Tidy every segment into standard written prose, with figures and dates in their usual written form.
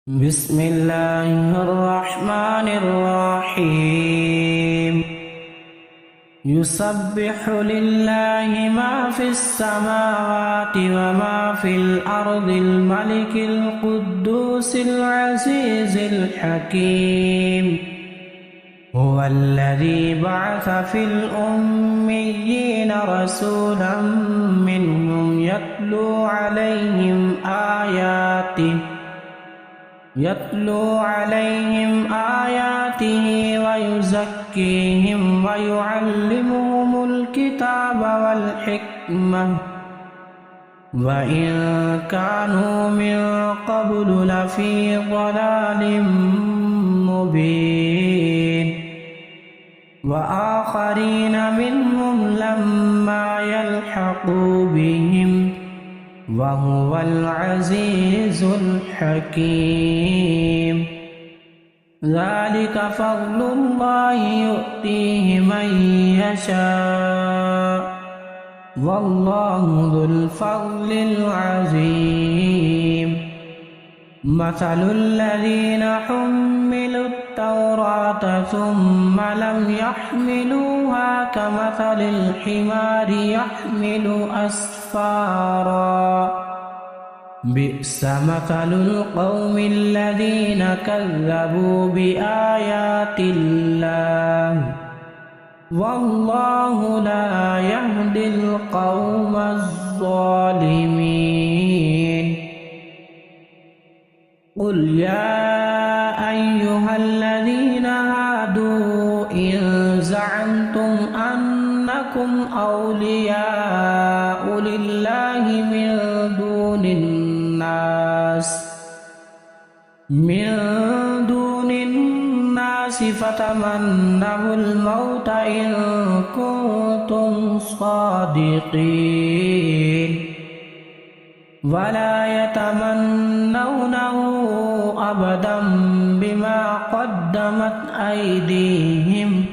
بسم الله الرحمن الرحيم يسبح لله ما في السماوات وما في الأرض الملك القدوس العزيز الحكيم هو الذي بعث في الأميين رسولا منهم يتلو عليهم آياته ويزكيهم ويعلمهم الكتاب والحكمة وإن كانوا من قبل لفي ضلال مبين وآخرين منهم لما يلحقوا بهم وهو العزيز الحكيم ذلك فضل الله يؤتيه من يشاء والله ذو الفضل العظيم مثل الذين حملوا التوراة ثم لم يحملوها كمثل الحمار يحمل أسفارا بئس مثل القوم الذين كذبوا بآيات الله والله لا يهدي القوم الظالمين قل يا أيها الذين هادوا إن زعمتم أنكم أولياء لله من دون الناس فتمنوا الموت إن كنتم صادقين ولا يتمنونه أبدا بما قدمت أيديهم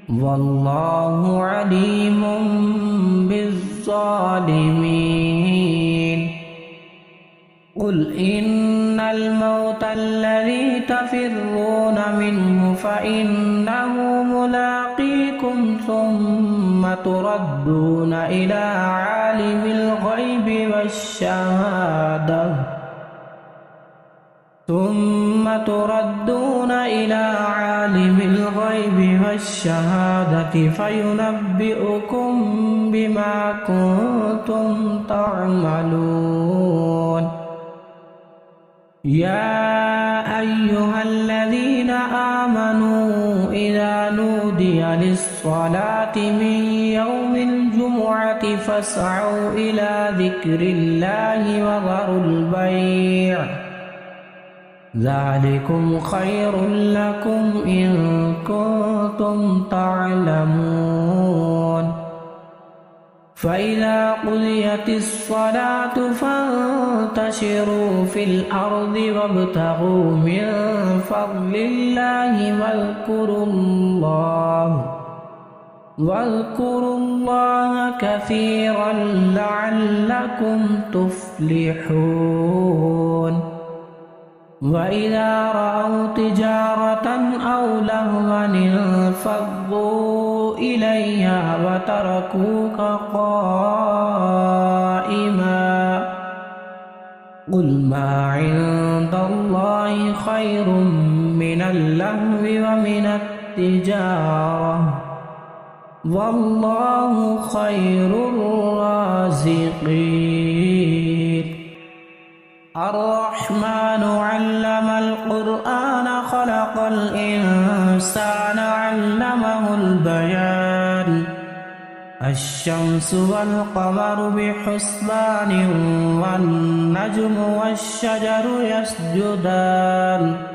والله عليم بالظالمين قل إن الموت الذي تفرون منه فإنه ملاقيكم ثم تردون إلى عالم الغيب والشهادة فينبئكم بما كنتم تعملون يا أيها الذين آمنوا إذا نودي للصلاة من يوم الجمعة فاسعوا إلى ذكر الله وذروا البيع ذلكم خير لكم إن كنتم تعلمون فإذا قضيت الصلاة فانتشروا في الأرض وابتغوا من فضل الله واذكروا الله كثيرا لعلكم تفلحون وإذا رأوا تجارة أو لهوا انفضوا إليها وتركوك قائما قل ما عند الله خير من اللهو ومن التجارة والله خير الرازقين الرحمن علم القرآن خلق الإنسان علمه البيان الشمس والقمر بحسبان والنجم والشجر يسجدان